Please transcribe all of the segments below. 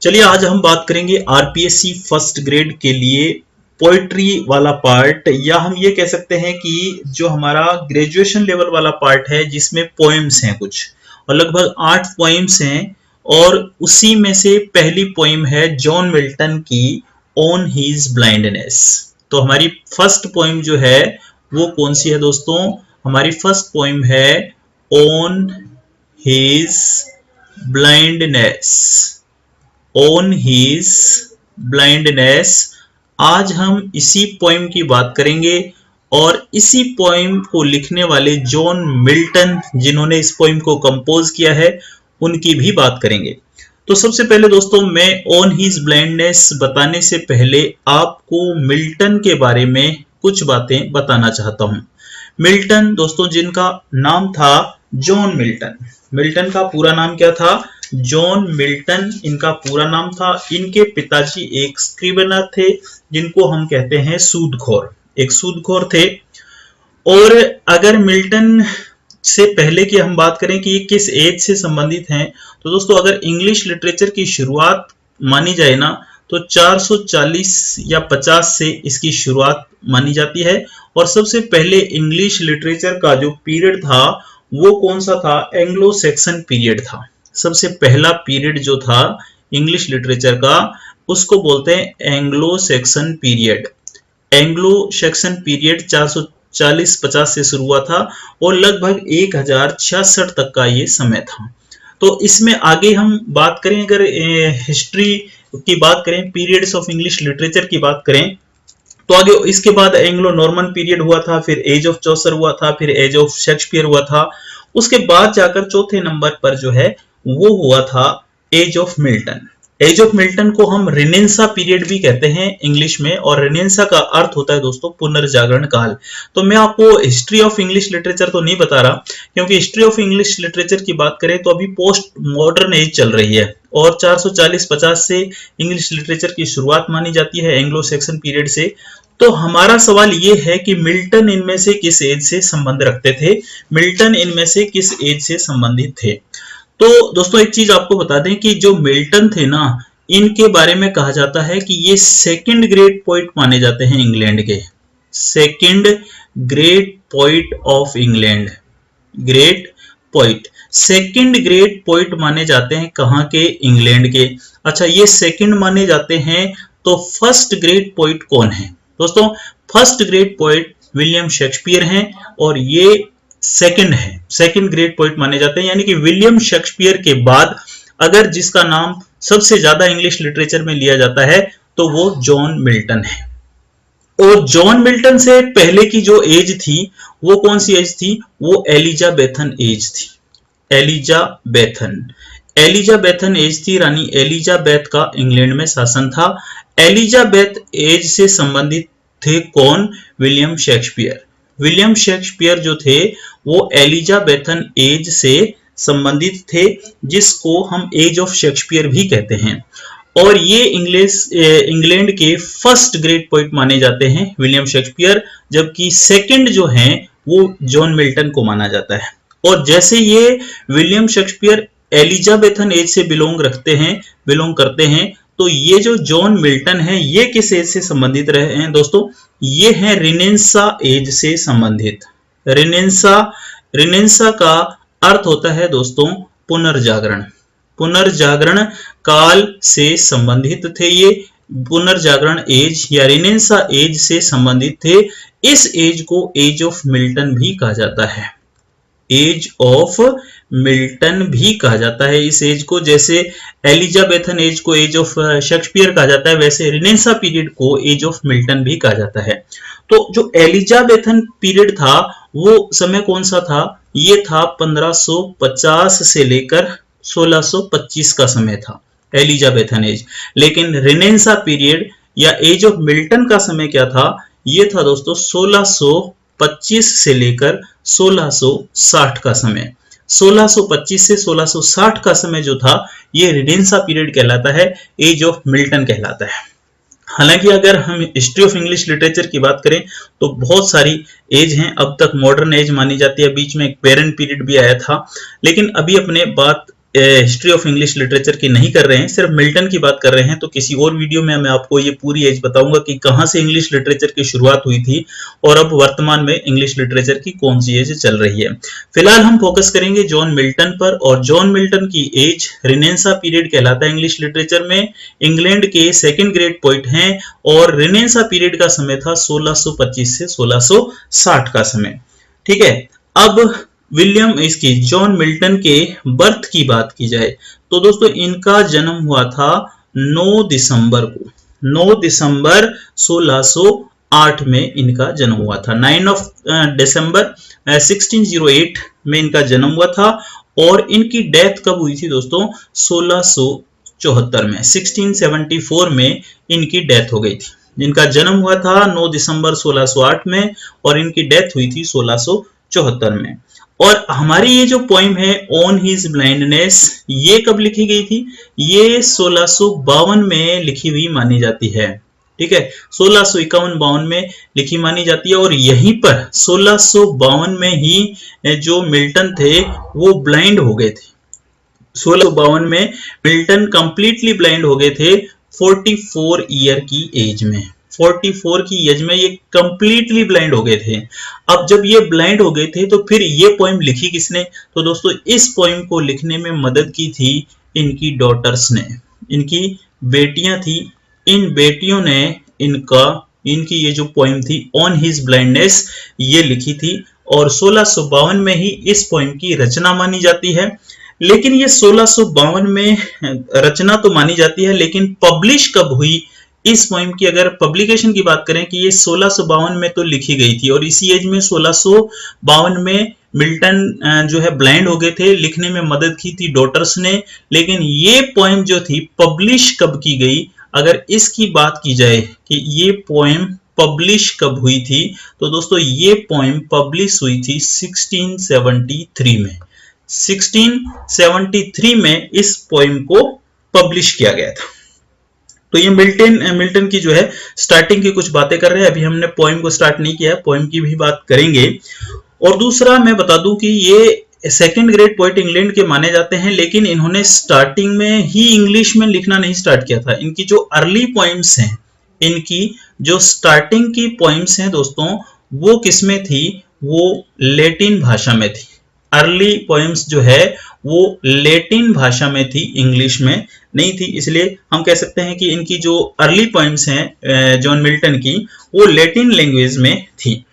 चलिए आज हम बात करेंगे आरपीएससी फर्स्ट ग्रेड के लिए पोएट्री वाला पार्ट, या हम ये कह सकते हैं कि जो हमारा ग्रेजुएशन लेवल वाला पार्ट है जिसमें पोएम्स हैं कुछ, और लगभग 8 पोएम्स हैं। और उसी में से पहली पोएम है जॉन मिल्टन की ऑन हीज ब्लाइंडनेस। तो हमारी फर्स्ट पोएम जो है वो कौन सी है दोस्तों? हमारी फर्स्ट पोएम है on his blindness. On his blindness. आज हम इसी पोएम की बात करेंगे और इसी पोएम को लिखने वाले जॉन मिल्टन, जिन्होंने इस पोएम को कंपोज किया है, उनकी भी बात करेंगे। तो सबसे पहले दोस्तों, मैं ऑन हीज ब्लाइंडनेस बताने से पहले आपको मिल्टन के बारे में कुछ बातें बताना चाहता हूं। मिल्टन दोस्तों, जिनका नाम था जॉन मिल्टन। मिल्टन का पूरा नाम क्या था? जॉन मिल्टन इनका पूरा नाम था। इनके पिताजी एक स्क्रिवेनर थे, जिनको हम कहते हैं सूदखोर, एक सूदखोर थे। और अगर मिल्टन से पहले की हम बात करें कि ये किस एज से संबंधित हैं, तो दोस्तों अगर इंग्लिश लिटरेचर की शुरुआत मानी जाए ना, तो 440 या 50 से इसकी शुरुआत मानी जाती है। और सबसे पहले इंग्लिश लिटरेचर का जो पीरियड था वो कौन सा था? एंग्लो सैक्सन पीरियड था। सबसे पहला पीरियड जो था इंग्लिश लिटरेचर का, उसको बोलते हैं Anglo Saxon period. Anglo Saxon period 440-50 से शुरू हुआ था और लगभग 1066 तक का ये समय था। तो इसमें आगे हम बात करें, अगर हिस्ट्री की बात करें, पीरियड्स ऑफ इंग्लिश लिटरेचर की बात करें, तो आगे इसके बाद एंग्लो नॉर्मन पीरियड हुआ था, फिर एज ऑफ चौसर हुआ था, फिर एज ऑफ शेक्सपियर हुआ था। उसके बाद जाकर चौथे नंबर पर जो है वो हुआ था age of Milton. Age of Milton को हम रेनेसां पीरियड भी कहते हैं इंग्लिश में, और रेनेसां का अर्थ होता है दोस्तों पुनर्जागरण काल। तो मैं आपको हिस्ट्री ऑफ इंग्लिश लिटरेचर तो नहीं बता रहा, क्योंकि हिस्ट्री ऑफ इंग्लिश लिटरेचर की बात करें तो अभी पोस्ट मॉडर्न एज चल रही है और 440-50 से इंग्लिश लिटरेचर की शुरुआत मानी जाती है, एंग्लो सैक्सन पीरियड से। तो हमारा सवाल ये है कि मिल्टन इनमें से किस एज से संबंध रखते थे, मिल्टन इनमें से किस एज से संबंधित थे। तो दोस्तों एक चीज आपको बता दें कि जो मिल्टन थे ना, इनके बारे में कहा जाता है कि ये सेकंड ग्रेट पोइट माने जाते हैं इंग्लैंड के। Second great poet of England, great poet, second great poet माने जाते हैं कहां के? इंग्लैंड के। अच्छा, ये सेकंड माने जाते हैं, तो फर्स्ट ग्रेट पोइट कौन है दोस्तों? First great poet William Shakespeare हैं और ये सेकंड है, सेकंड ग्रेट पोइट माने जाते हैं। यानी कि विलियम शेक्सपियर के बाद अगर जिसका नाम सबसे ज्यादा इंग्लिश लिटरेचर में लिया जाता है तो वो जॉन मिल्टन है। और जॉन मिल्टन से पहले की जो एज थी वो कौन सी एज थी? वो एलिजाबेथन एज थी। एलिजाबेथन, एलिजाबेथन एज थी। रानी एलिजाबेथ का इंग्लैंड में शासन था। एलिजाबेथ एज से संबंधित थे कौन? William Shakespeare. विलियम शेक्सपियर जो थे वो एलिजाबेथन एज से संबंधित थे, जिसको हम एज ऑफ शेक्सपियर भी कहते हैं। और ये इंग्लैंड के फर्स्ट ग्रेट पोइट माने जाते हैं विलियम शेक्सपियर, जबकि सेकंड जो हैं वो जॉन मिल्टन को माना जाता है। और जैसे ये विलियम शेक्सपियर एलिजाबेथन एज से बिलोंग करते हैं, तो ये जो जॉन मिल्टन है ये किस एज से संबंधित रहे हैं दोस्तों? ये है रेनेसां एज से संबंधित। रेनेसां का अर्थ होता है दोस्तों पुनर्जागरण। पुनर्जागरण काल से संबंधित थे ये। पुनर्जागरण एज या रेनेसां एज से संबंधित थे। इस एज को एज ऑफ मिल्टन भी कहा जाता है। एज ऑफ मिल्टन भी कहा जाता है इस एज को। जैसे एलिजाबेथन एज को एज ऑफ शेक्सपियर कहा जाता है, वैसे रेनेसां पीरियड को एज ऑफ मिल्टन भी कहा जाता है। तो जो एलिजाबेथन पीरियड था वो समय कौन सा था? ये था 1550 से लेकर 1625 का समय था एलिजाबेथन एज। लेकिन रेनेसां पीरियड या एज ऑफ मिल्टन का समय क्या था? ये था दोस्तों 1625 से लेकर 1660 का समय। 1625 से 1660 का समय जो था ये रेनेसां पीरियड कहलाता है, एज ऑफ मिल्टन कहलाता है। हालांकि अगर हम हिस्ट्री ऑफ इंग्लिश लिटरेचर की बात करें तो बहुत सारी एज हैं, अब तक मॉडर्न एज मानी जाती है। बीच में एक बैरन पीरियड भी आया था, लेकिन अभी अपने बात हिस्ट्री ऑफ इंग्लिश लिटरेचर की नहीं कर रहे हैं, सिर्फ मिल्टन की बात कर रहे हैं, तो किसी और वीडियो में मैं आपको ये पूरी एज बताऊंगा कि कहां से इंग्लिश लिटरेचर की शुरुआत हुई थी और अब वर्तमान में इंग्लिश लिटरेचर की कौन सी एज चल रही है। फिलहाल हम फोकस करेंगे जॉन मिल्टन पर, और जॉन मिल्टन की एज रिनेंसा पीरियड कहलाता है इंग्लिश लिटरेचर में। इंग्लैंड के सेकेंड ग्रेड पोइट हैं और रिनेंसा पीरियड का समय था 1625 से 1660 का समय। ठीक है, अब विलियम इसकी जॉन मिल्टन के बर्थ की बात की जाए तो दोस्तों इनका जन्म हुआ था 9 दिसंबर को। 9 दिसंबर 1608 में इनका जन्म हुआ था। 9 दिसंबर 1608 में इनका जन्म हुआ था और इनकी डेथ कब हुई थी दोस्तों? 1674 में, 1674 में इनकी डेथ हो गई थी। इनका जन्म हुआ था 9 दिसंबर 1608 में और इनकी डेथ हुई थी 1674 में। और हमारी ये जो पोइम है ऑन हिज ब्लाइंडनेस, ये कब लिखी गई थी? ये 1652 में लिखी हुई मानी जाती है। ठीक है, 1651-52 में लिखी मानी जाती है और यहीं पर 1652 में ही जो मिल्टन थे वो ब्लाइंड हो गए थे। 1652 में मिल्टन कंप्लीटली ब्लाइंड हो गए थे 44 ईयर की एज में। 44 की एज में ये कंप्लीटली ब्लाइंड हो गए थे। अब जब ये ब्लाइंड हो गए थे तो फिर ये पोइम लिखी किसने? तो दोस्तों इस पोइम को लिखने में मदद की थी इनकी डॉटर्स ने, इनकी बेटियां थी। इन बेटियों ने इनकी ये जो पोइम थी ऑन हिज ब्लाइंडनेस ये लिखी थी और 1652 में ही इस पोइम की रचना मानी जाती है। लेकिन ये 1652 में रचना तो मानी जाती है, लेकिन पब्लिश कब हुई इस पोइम की अगर पब्लिकेशन की बात करें कि ये 1652 में तो लिखी गई थी और इसी एज में 1652 में मिल्टन जो है ब्लाइंड हो गए थे, लिखने में मदद की थी डॉटर्स ने। लेकिन ये पोइम जो थी पब्लिश कब की गई, अगर इसकी बात की जाए कि ये पोइम पब्लिश कब हुई थी, तो दोस्तों ये पोइम पब्लिश हुई थी 1673 में। 1673 में इस पोइम को पब्लिश किया गया था। तो ये मिल्टन की जो है स्टार्टिंग की कुछ बातें कर रहे हैं। अभी हमने पोइम को स्टार्ट नहीं किया है, पोइम की भी बात करेंगे। और दूसरा मैं बता दूं कि ये सेकंड ग्रेड पोइट इंग्लैंड के माने जाते हैं, लेकिन इन्होंने स्टार्टिंग में ही इंग्लिश में लिखना नहीं स्टार्ट किया था। इनकी जो अर्ली पोइम्स हैं, इनकी जो स्टार्टिंग की पोइम्स हैं दोस्तों, वो किसमें थी? वो लैटिन भाषा में थी। अर्ली पोइम्स जो है वो लैटिन भाषा में थी, इंग्लिश में नहीं थी। इसलिए हम कह सकते हैं कि इनकी जो अर्ली पोइम्स हैं जॉन मिल्टन की, वो लैटिन लैंग्वेज में थी।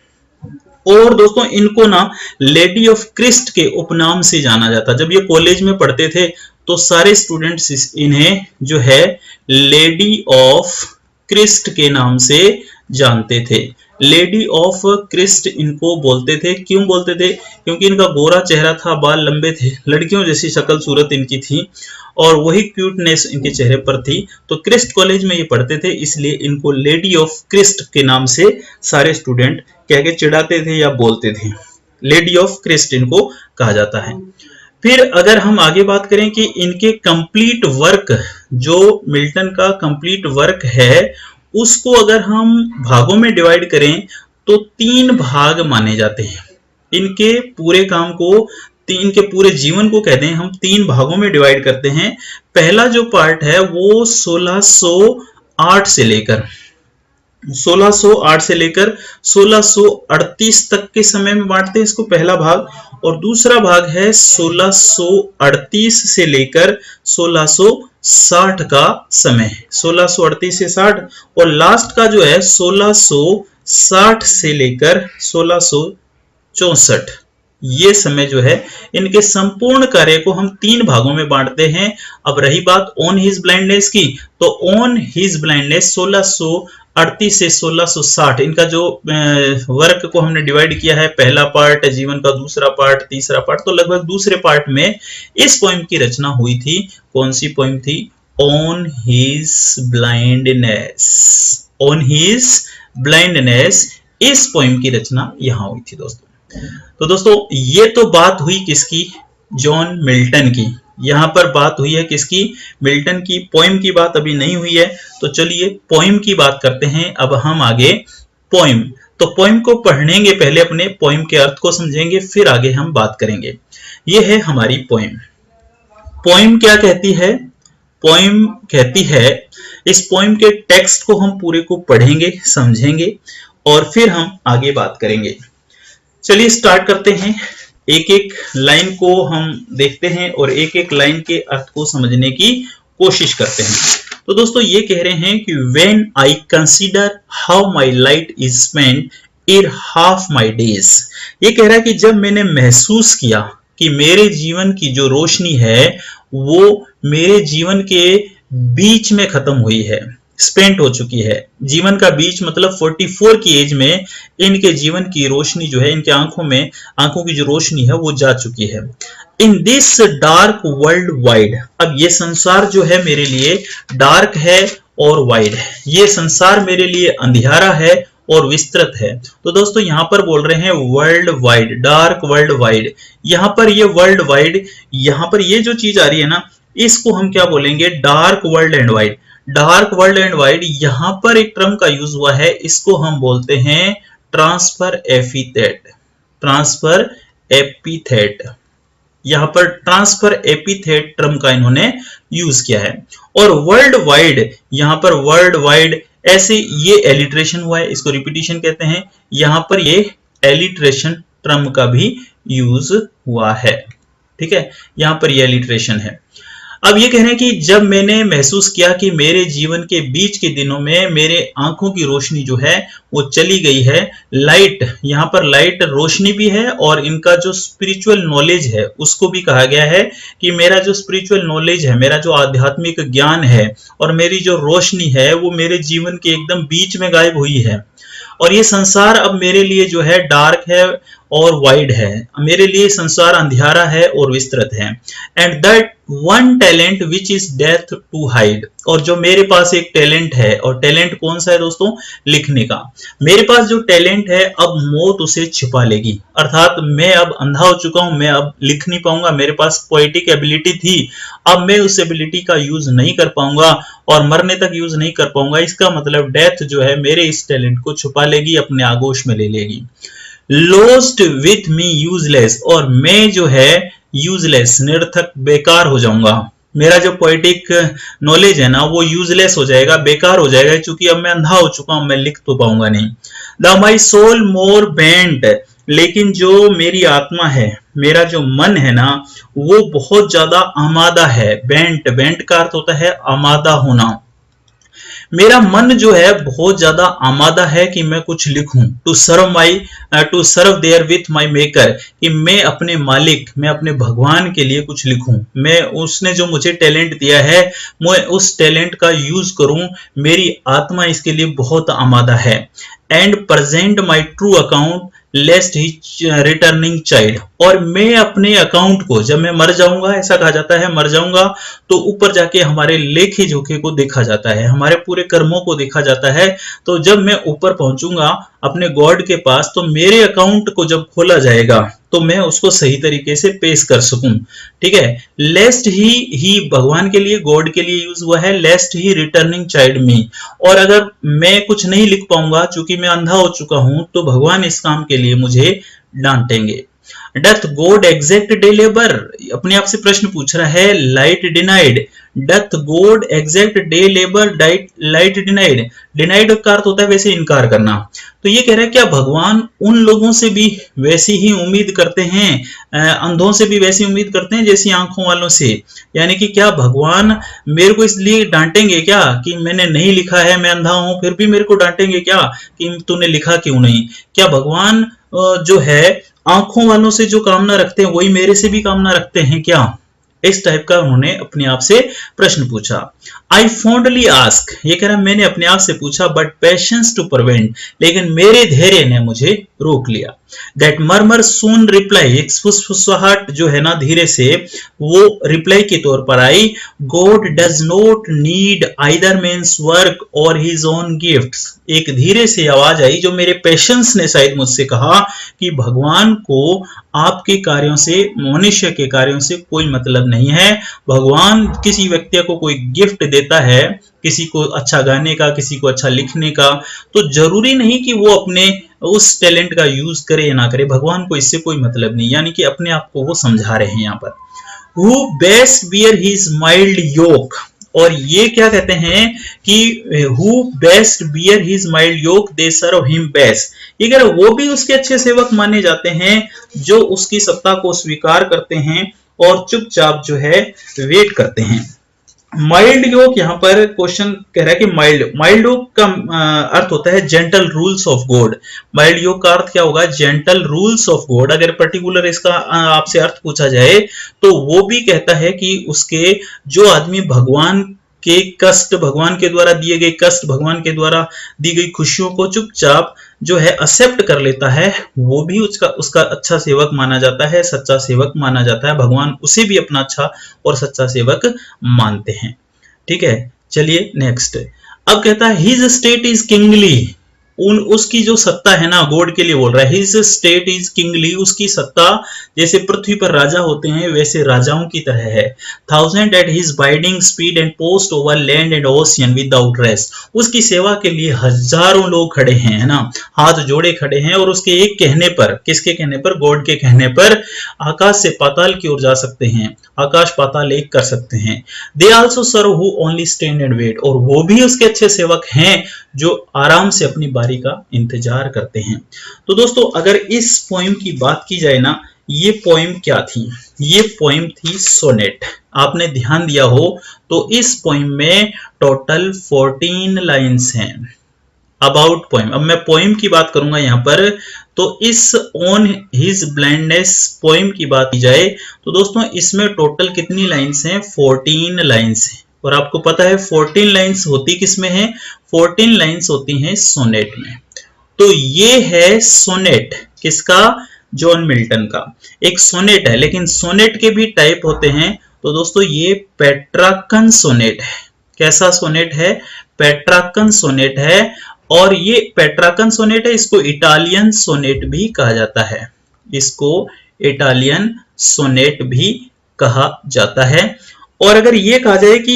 और दोस्तों इनको ना लेडी ऑफ क्रिस्ट के उपनाम से जाना जाता। जब ये कॉलेज में पढ़ते थे तो सारे स्टूडेंट्स इन्हें जो है लेडी ऑफ क्रिस्ट के नाम से जानते थे। लेडी ऑफ क्रिस्ट इनको बोलते थे। क्यों बोलते थे? क्योंकि इनका गोरा चेहरा था, बाल लंबे थे, लड़कियों जैसी शक्ल सूरत इनकी थी और वही क्यूटनेस इनके चेहरे पर थी। तो क्रिस्ट कॉलेज में ये पढ़ते थे, इसलिए इनको लेडी ऑफ क्रिस्ट के नाम से सारे स्टूडेंट कह के चिढ़ाते थे या बोलते थे। लेडी ऑफ क्रिस्ट इनको कहा जाता है। फिर अगर हम आगे बात करें कि इनके कंप्लीट वर्क, जो मिल्टन का कंप्लीट वर्क है, उसको अगर हम भागों में डिवाइड करें तो 3 भाग माने जाते हैं। इनके पूरे काम को, इनके पूरे जीवन को कहते हैं हम 3 भागों में डिवाइड करते हैं। पहला जो पार्ट है वो 1608 से लेकर 1638 तक के समय में बांटते हैं इसको, पहला भाग। और दूसरा भाग है 1638 से लेकर 1660 का समय, 1638 से 60। और लास्ट का जो है 1660 से लेकर 1664, ये समय जो है इनके संपूर्ण कार्य को हम 3 भागों में बांटते हैं। अब रही बात ऑन हिज ब्लाइंडनेस की, तो ऑन हिज ब्लाइंडनेस 1638 से 1660 इनका जो वर्क को हमने डिवाइड किया है, पहला पार्ट जीवन का, दूसरा पार्ट, तीसरा पार्ट। तो लगभग दूसरे पार्ट में इस पोइम की रचना हुई थी। कौन सी पोइम थी? On his blindness. On his blindness, इस पोइम की रचना यहां हुई थी दोस्तों। तो दोस्तों ये तो बात हुई किसकी? जॉन मिल्टन की। यहां पर बात हुई है किसकी? मिल्टन की। पोइम की बात अभी नहीं हुई है, तो चलिए पोइम की बात करते हैं। अब हम आगे पोइम, तो पोइम को पढ़ेंगे, पहले अपने पोइम के अर्थ को समझेंगे, फिर आगे हम बात करेंगे। ये है हमारी पोइम। पोइम क्या कहती है? पोइम कहती है, इस पोइम के टेक्स्ट को हम पूरे को पढ़ेंगे, समझेंगे और फिर हम आगे बात करेंगे। चलिए स्टार्ट करते हैं। एक एक लाइन को हम देखते हैं और एक एक लाइन के अर्थ को समझने की कोशिश करते हैं। तो दोस्तों ये कह रहे हैं कि when I consider how my light is spent in half my days, ये कह रहा है कि जब मैंने महसूस किया कि मेरे जीवन की जो रोशनी है वो मेरे जीवन के बीच में खत्म हुई है, स्पेंट हो चुकी है। जीवन का बीच मतलब 44 की एज में इनके जीवन की रोशनी जो है, इनके आंखों की जो रोशनी है वो जा चुकी है। In this dark world wide, अब ये संसार जो है मेरे लिए डार्क है और वाइड है, ये संसार मेरे लिए अंधियारा है और विस्तृत है। तो दोस्तों यहां पर बोल रहे हैं world wide, dark world wide. यहां पर ये वर्ल्ड वाइड, यहां पर ये जो चीज आ रही है ना, इसको हम क्या बोलेंगे? Dark world and wide. Dark world and wide, यहां पर एक टर्म का यूज हुआ है, इसको हम बोलते हैं ट्रांसफर एपिथेट। ट्रांसफर एपिथेट, यहां पर ट्रांसफर एपिथेट टर्म का इन्होंने यूज किया है। और वर्ल्ड वाइड, यहां पर वर्ल्ड वाइड ऐसे ये एलिट्रेशन हुआ है, इसको रिपीटिशन कहते हैं। यहां पर ये एलिट्रेशन टर्म का भी यूज हुआ है, ठीक है, यहां पर ये एलिट्रेशन है। अब ये कह रहे हैं कि जब मैंने महसूस किया कि मेरे जीवन के बीच के दिनों में मेरे आंखों की रोशनी जो है वो चली गई है। लाइट, यहाँ पर लाइट रोशनी भी है और इनका जो स्पिरिचुअल नॉलेज है उसको भी कहा गया है कि मेरा जो स्पिरिचुअल नॉलेज है, मेरा जो आध्यात्मिक ज्ञान है और मेरी जो रोशनी है वो मेरे जीवन के एकदम बीच में गायब हुई है। और ये संसार अब मेरे लिए जो है डार्क है और वाइड है, मेरे लिए संसार अंधियारा है और विस्तृत है। And that one talent which is death to hide, और जो मेरे पास एक टैलेंट है, और टैलेंट कौन सा है दोस्तों? लिखने का। मेरे पास जो टैलेंट है अब मौत उसे छिपा लेगी, अर्थात मैं अब अंधा हो चुका हूं, मैं अब लिख नहीं पाऊंगा। मेरे पास पोएटिक एबिलिटी थी, अब मैं उस एबिलिटी का यूज नहीं कर पाऊंगा और मरने तक यूज नहीं कर पाऊंगा। इसका मतलब डेथ जो है मेरे इस टैलेंट को छुपा लेगी, अपने आगोश में ले लेगी। लोस्ट विथ मी यूजलेस, और मैं जो है यूजलेस, निरर्थक, बेकार हो जाऊंगा। मेरा जो पोएटिक नॉलेज है ना वो यूजलेस हो जाएगा, बेकार हो जाएगा, क्योंकि अब मैं अंधा हो चुका हूं, मैं लिख तो पाऊंगा नहीं। The my soul more bent, लेकिन जो मेरी आत्मा है, मेरा जो मन है ना वो बहुत ज्यादा आमादा है। बेंट, बेंट का अर्थ होता है आमादा होना। मेरा मन जो है बहुत ज्यादा आमादा है कि मैं कुछ लिखूं। To serve therewith my maker, कि मैं अपने मालिक, मैं अपने भगवान के लिए कुछ लिखूं, मैं उसने जो मुझे टैलेंट दिया है मैं उस टैलेंट का यूज करूं। मेरी आत्मा इसके लिए बहुत आमादा है। And present my true account lest he returning chide, और मैं अपने अकाउंट को, जब मैं मर जाऊंगा, ऐसा कहा जाता है मर जाऊंगा तो ऊपर जाके हमारे लेखे जोखे को देखा जाता है, हमारे पूरे कर्मों को देखा जाता है। तो जब मैं ऊपर पहुंचूंगा अपने गॉड के पास, तो मेरे अकाउंट को जब खोला जाएगा तो मैं उसको सही तरीके से पेश कर सकूं, ठीक है। लेस्ट ही भगवान के लिए, गॉड के लिए यूज हुआ है, लेस्ट ही रिटर्निंग चाइल्ड मी। और अगर मैं कुछ नहीं लिख पाऊंगा चूंकि मैं अंधा हो चुका हूं, तो भगवान इस काम के लिए मुझे डांटेंगे। Doth God exact day labour, अपने आप से प्रश्न पूछ रहा है। Light denied, doth God exact day labour light denied, denied का अर्थ होता है वैसे इनकार करना। तो ये कह रहा है क्या भगवान उन लोगों से भी वैसी ही उम्मीद करते हैं, अंधों से भी वैसी उम्मीद करते हैं जैसी आंखों वालों से? यानी कि क्या भगवान मेरे को इसलिए डांटेंगे क्या कि मैंने नहीं लिखा है, मैं अंधा हूं, फिर भी मेरे को डांटेंगे क्या कि तूने लिखा क्यों नहीं? क्या भगवान जो है आंखों वालों से जो कामना रखते हैं वही मेरे से भी कामना रखते हैं क्या? इस टाइप का उन्होंने अपने आप से प्रश्न पूछा। आई फॉन्डली आस्क, ये कह रहा मैंने अपने आप से पूछा, बट पेशेंस टू प्रिवेंट, लेकिन मेरे धैर्य ने मुझे रोक लिया। दैट मर्मर सून रिप्लाई, एक फुसफुसाहट जो है ना धीरे से वो रिप्लाई के तौर पर आई। God does not need either men's work or his own gifts, एक धीरे से आवाज आई जो मेरे पेशेंस ने शायद मुझसे कहा कि भगवान को आपके कार्यों से, मनुष्य के कार्यों से कोई मतलब नहीं है। भगवान किसी व्यक्ति को कोई गिफ्ट देता है, किसी को अच्छा गाने का, किसी को अच्छा लिखने का, तो जरूरी नहीं कि वो अपने उस टैलेंट का यूज करे या ना करे, भगवान को इससे कोई मतलब नहीं। यानी कि अपने आप को वो समझा रहे हैं यहाँ पर। Who best bear his mild yoke, और ये क्या कहते हैं कि who best bear his mild yoke they serve him best, ये कह रहे वो भी उसके अच्छे सेवक माने जाते हैं जो उसकी सत्ता को स्वीकार करते हैं और चुपचाप जो है वेट करते हैं। माइल्ड योग, यहां पर क्वेश्चन कह रहा है कि माइल्ड योग का अर्थ होता है gentle rules of God. Mild योग का अर्थ क्या होगा? Gentle rules of God. अगर पर्टिकुलर इसका आपसे अर्थ पूछा जाए तो वो भी कहता है कि उसके जो आदमी भगवान के कष्ट, भगवान के द्वारा दिए गए कष्ट, भगवान के द्वारा दी गई खुशियों को चुपचाप जो है एक्सेप्ट कर लेता है, वो भी उसका अच्छा सेवक माना जाता है, सच्चा सेवक माना जाता है। भगवान उसे भी अपना अच्छा और सच्चा सेवक मानते हैं। ठीक है, चलिए नेक्स्ट। अब कहता है हिज स्टेट इज किंगली, उसकी जो सत्ता है ना, गॉड के लिए बोल रहा है, हिज स्टेट इज किंगली, उसकी सत्ता जैसे पृथ्वी पर राजा होते हैं वैसे राजाओं की तरह है। 1000 at his biding speed and post over land and ocean without rest, उसकी सेवा के लिए हजारों लोग खड़े हैं, है ना, हाथ जोड़े खड़े हैं, और उसके एक कहने पर, किसके कहने पर? गॉड के कहने पर आकाश से पाताल की ओर जा सकते हैं, आकाश पाताल एक कर सकते हैं। They also serve who only stand and wait, और वो भी उसके अच्छे सेवक हैं जो आराम से अपनी बारी का इंतजार करते हैं। तो दोस्तों अगर इस पोइम की बात की जाए ना, ये पोइम क्या थी? ये पोइम थी सोनेट। आपने ध्यान दिया हो तो इस पोइम में टोटल 14 लाइन्स हैं। अबाउट पोइम, अब मैं पोइम की बात करूंगा यहां पर, तो इस ऑन हिज ब्लाइंडनेस पोइम की बात की जाए तो दोस्तों इसमें टोटल कितनी लाइन्स हैं? 14 लाइन्स हैं। और आपको पता है 14 लाइन्स होती किसमें है? 14 लाइन्स होती हैं सोनेट में। तो ये है सोनेट, किसका? जॉन मिल्टन का एक सोनेट है। लेकिन सोनेट के भी टाइप होते हैं, तो दोस्तों ये पेट्रार्कन सोनेट है। कैसा सोनेट है? पेट्रार्कन सोनेट है। और ये पेट्रार्कन सोनेट है, इसको इटालियन सोनेट भी कहा जाता है, इसको इटालियन सोनेट भी कहा जाता है। और अगर ये कहा जाए कि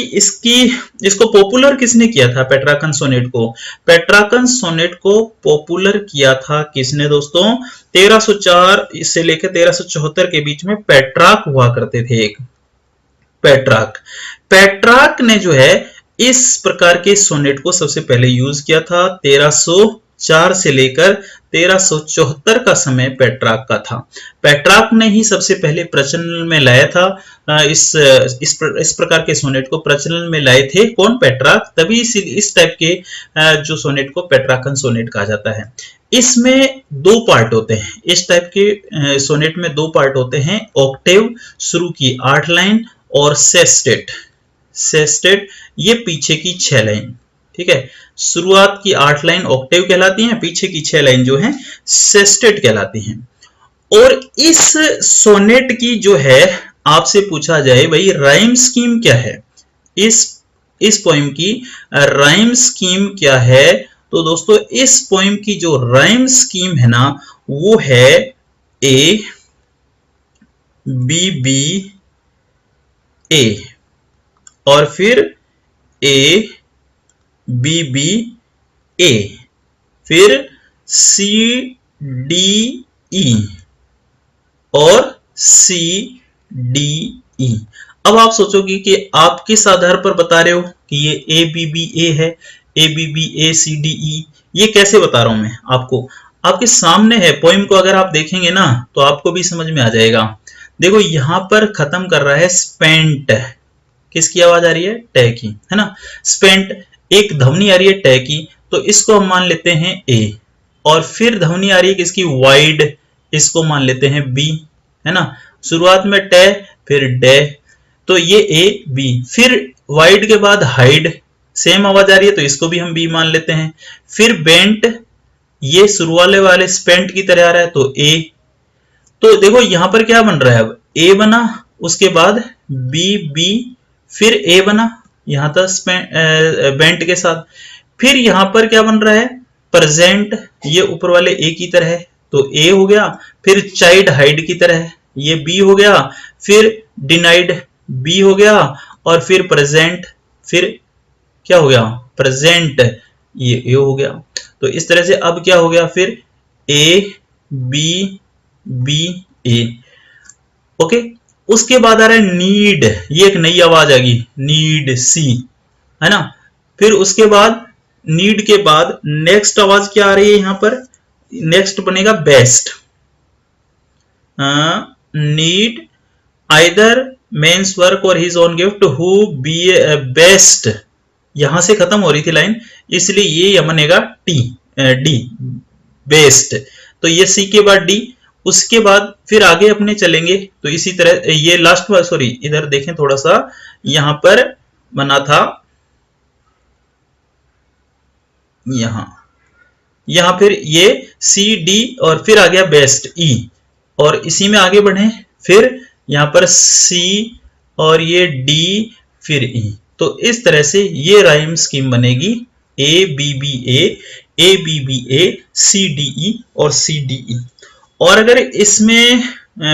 इसको पॉपुलर किसने किया था, पेट्रार्कन सोनेट को? पेट्रार्कन सोनेट को पॉपुलर किया था किसने दोस्तों? 1304 से लेकर 1374 के बीच में पेट्रार्क हुआ करते थे, एक पेट्रार्क ने जो है इस प्रकार के सोनेट को सबसे पहले यूज किया था। 1304 से लेकर 1374 का समय पेट्रार्क का था। पेट्रार्क ने ही सबसे पहले प्रचलन में लाया था, इस प्रकार के सोनेट को प्रचलन में लाए थे कौन? पेट्रार्क। तभी इस टाइप के जो सोनेट को पेट्रार्कन सोनेट कहा जाता है। इसमें दो पार्ट होते हैं, इस टाइप के सोनेट में दो पार्ट होते हैं। ऑक्टेव शुरू की 8 लाइन और सेस्टेट ये पीछे की 6 लाइन। ठीक है, शुरुआत की 8 लाइन ऑक्टेव कहलाती हैं, पीछे की 6 लाइन जो है सेस्टेट कहलाती हैं। और इस सोनेट की जो है आपसे पूछा जाए भाई राइम स्कीम क्या है, इस पोइम की राइम स्कीम क्या है, तो दोस्तों इस पोइम की जो राइम स्कीम है ना वो है ए बी बी ए, और फिर ए बी बी ए, फिर सी डी ई और सी डी ई। अब आप सोचोगे कि आप किस आधार पर बता रहे हो कि ये ए बी बी ए है, A B B A C D E, ये कैसे बता रहा हूं मैं आपको? आपके सामने है पोइम को, अगर आप देखेंगे ना तो आपको भी समझ में आ जाएगा। देखो यहां पर खत्म कर रहा है स्पेंट, किसकी आवाज आ रही है? टे की, है ना। स्पेंट, एक ध्वनि आ रही है टे की, तो इसको हम मान लेते हैं ए, और फिर ध्वनि आ रही है किसकी? वाइड, इसको मान लेते हैं बी, है ना। शुरुआत में टे फिर डे, तो ये ए बी, फिर वाइड के बाद हाइड, सेम आवाज आ रही है तो इसको भी हम बी मान लेते हैं। फिर बेंट, ये शुरुआत वाले स्पेंट की तरह आ रहा है तो ए। तो देखो यहां पर क्या बन रहा है, अब ए बना, उसके बाद बी बी, फिर ए बना यहां तक बेंट के साथ। फिर यहां पर क्या बन रहा है? प्रेजेंट, ये ऊपर वाले ए की तरह है तो ए हो गया, फिर चाइल्ड हाइड की तरह है ये बी हो गया, फिर डिनाइड बी हो गया, और फिर प्रेजेंट, फिर क्या हो गया? प्रेजेंट, ये ए हो गया। तो इस तरह से अब क्या हो गया? फिर A B B A. Okay, उसके बाद आ रहा है नीड, ये एक नई आवाज आ गई, नीड सी, है ना। फिर उसके बाद नीड के बाद नेक्स्ट आवाज क्या आ रही है यहां पर, नेक्स्ट बनेगा best, need either men's work or his own gift who be best, यहां से खत्म हो रही थी लाइन, इसलिए ये बनेगा डी बेस्ट। तो ये सी के बाद डी, उसके बाद फिर आगे अपने चलेंगे तो इसी तरह ये लास्ट बार, सॉरी इधर देखें थोड़ा सा, यहां पर बना था, यहां फिर ये सी डी और फिर आ गया बेस्ट ई, और इसी में आगे बढ़े, फिर यहां पर सी और ये डी फिर ई। तो इस तरह से ये राइम स्कीम बनेगी, A B B A C D E और सी डी ई। और अगर इसमें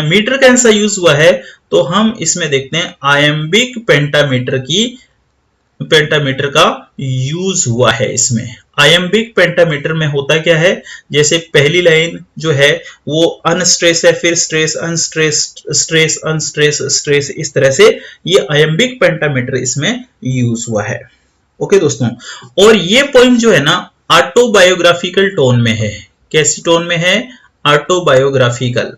मीटर का आंसर यूज हुआ है तो हम इसमें देखते हैं आयम्बिक पेंटामीटर का यूज हुआ है इसमें। आयम्बिक पेंटामीटर में होता क्या है, जैसे पहली लाइन जो है वो अनस्ट्रेस है, फिर stress unstress stress unstress stress, इस तरह से ये आयम्बिक पेंटामीटर इसमें यूज हुआ है। ओके दोस्तों, और ये पोइम जो है ना ऑटोबायोग्राफिकल टोन में है। कैसी टोन में है, ऑटोबायोग्राफिकल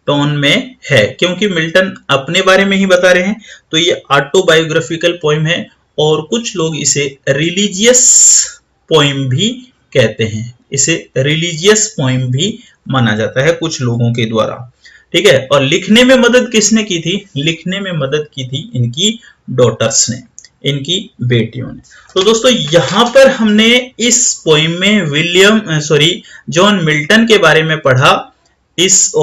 टोन में है, क्योंकि मिल्टन अपने बारे में ही बता रहे हैं, तो ये ऑटोबायोग्राफिकल पोइम है। और कुछ लोग इसे रिलीजियस पोइम भी कहते हैं, इसे रिलीजियस पोइम भी माना जाता है कुछ लोगों के द्वारा, ठीक है। और लिखने में मदद किसने की थी, लिखने में मदद की थी इनकी डॉटर्स ने, इनकी बेटियों ने। तो दोस्तों यहां पर हमने इस पोइम में जॉन मिल्टन के बारे में पढ़ा, इस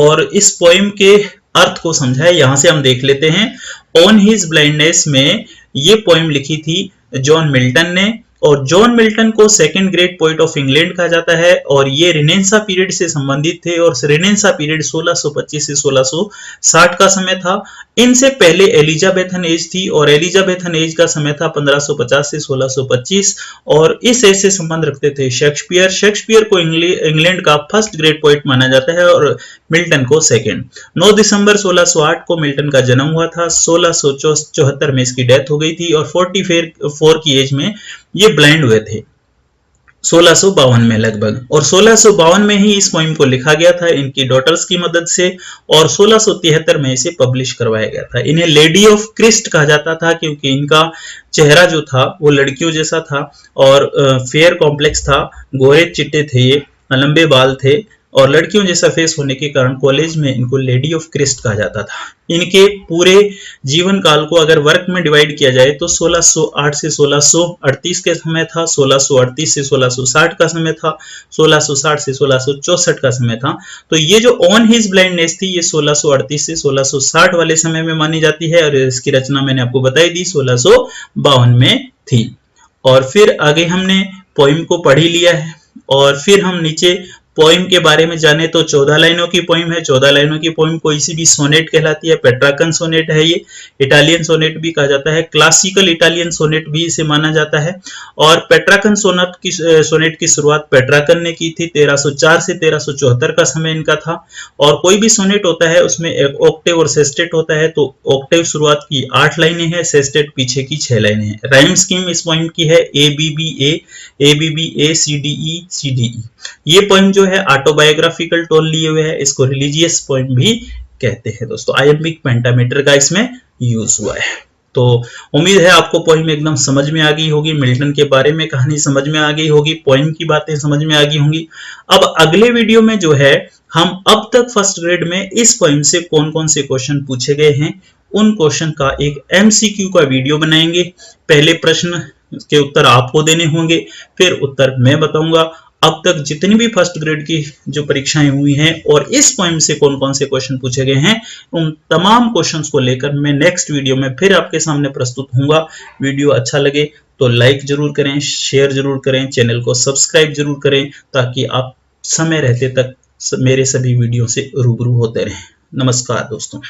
पोइम के अर्थ को समझा है। यहां से हम देख लेते हैं, ऑन हिज ब्लाइंडनेस में ये पोइम लिखी थी जॉन मिल्टन ने, और जॉन मिल्टन को second great poet of England कहा जाता है, और ये रिनेंसा पीरियड से संबंधित थे, और रिनेंसा पीरियड 1625 से 1660 का समय था। इनसे पहले एलिजाबेथन एज थी, और एलिजाबेथन एज का समय था 1550 से 1625, और इस एज से संबंध रखते थे शेक्सपियर को इंग्लैंड का फर्स्ट ग्रेट पोइट माना जाता है, और मिल्टन को सेकंड। 9 दिसंबर 1608 को मिल्टन का जन्म हुआ था, 1674 में इसकी डेथ हो गई थी, और 44 की एज में ये ब्लाइंड हुए थे 1652 में लगभग। और 1652 में ही इस पोइम को लिखा गया था इनकी डॉटर्स की मदद से, और 1673 में इसे पब्लिश करवाया गया था। इन्हें लेडी ऑफ क्रिस्ट कहा जाता था, क्योंकि इनका चेहरा जो था वो लड़कियों जैसा था, और फेयर कॉम्प्लेक्स था, गोरे चिट्टे थे, ये लंबे बाल थे, और लड़कियों जैसा फेस होने के कारण कॉलेज में इनको लेडी ऑफ क्रिस्ट कहा जाता था। इनके पूरे जीवन काल को अगर वर्क में डिवाइड किया जाए तो 1608 से 1638 के समय था, 1638 से 1660 का समय था, 1660 से 1664 का समय था। तो ये जो ऑन हिज ब्लाइंडनेस थी ये 1638 से 1660 वाले समय में मानी जाती है, और इसकी रचना मैंने आपको बताई दी 1652 में थी। और फिर आगे हमने पोइम को पढ़ ही लिया है, और फिर हम नीचे पोइम के बारे में जाने तो 14 लाइनों की पोइम है। 14 लाइनों की पोइम कोई सी भी सोनेट कहलाती है, पेट्राकन सोनेट है, ये इटालियन सोनेट भी कहा जाता है, क्लासिकल इटालियन सोनेट भी इसे माना जाता है। और पेट्राकन सोनेट की शुरुआत पेट्राकन ने की थी, 1304 से 1374 का समय इनका था। और कोई भी सोनेट होता है उसमें एक ऑक्टेव और सेस्टेट होता है, तो ऑक्टेव शुरुआत की 8 लाइनें हैं, सेस्टेट पीछे की 6 लाइनें हैं। राइम स्कीम इस पोइम की है A B B A C D E. ये पोइम जो है ऑटोबायोग्राफिकल टोन लिए हुए है, इसको रिलीजियस पोइम भी कहते हैं दोस्तों। आयम्बिक पेंटामीटर का इसमें यूज हुआ है। तो उम्मीद है आपको पोइम एकदम समझ में आ गई होगी, मिल्टन के बारे में कहानी समझ में आ गई होगी, पोइम की बातें समझ में आ गई होंगी। अब अगले वीडियो में जो है हम अब तक फर्स्ट ग्रेड में इस पोइम से कौन कौन से क्वेश्चन पूछे गए हैं उन क्वेश्चन का एक एमसीक्यू का वीडियो बनाएंगे। पहले प्रश्न के उत्तर आपको देने होंगे, फिर उत्तर मैं बताऊंगा। अब तक जितनी भी फर्स्ट ग्रेड की जो परीक्षाएं हुई हैं और इस पोइम से कौन कौन से क्वेश्चन पूछे गए हैं, उन तमाम क्वेश्चंस को लेकर मैं नेक्स्ट वीडियो में फिर आपके सामने प्रस्तुत होऊंगा। वीडियो अच्छा लगे तो लाइक जरूर करें, शेयर जरूर करें, चैनल को सब्सक्राइब जरूर करें, ताकि आप समय रहते तक मेरे सभी वीडियो से रूबरू होते रहें। नमस्कार दोस्तों।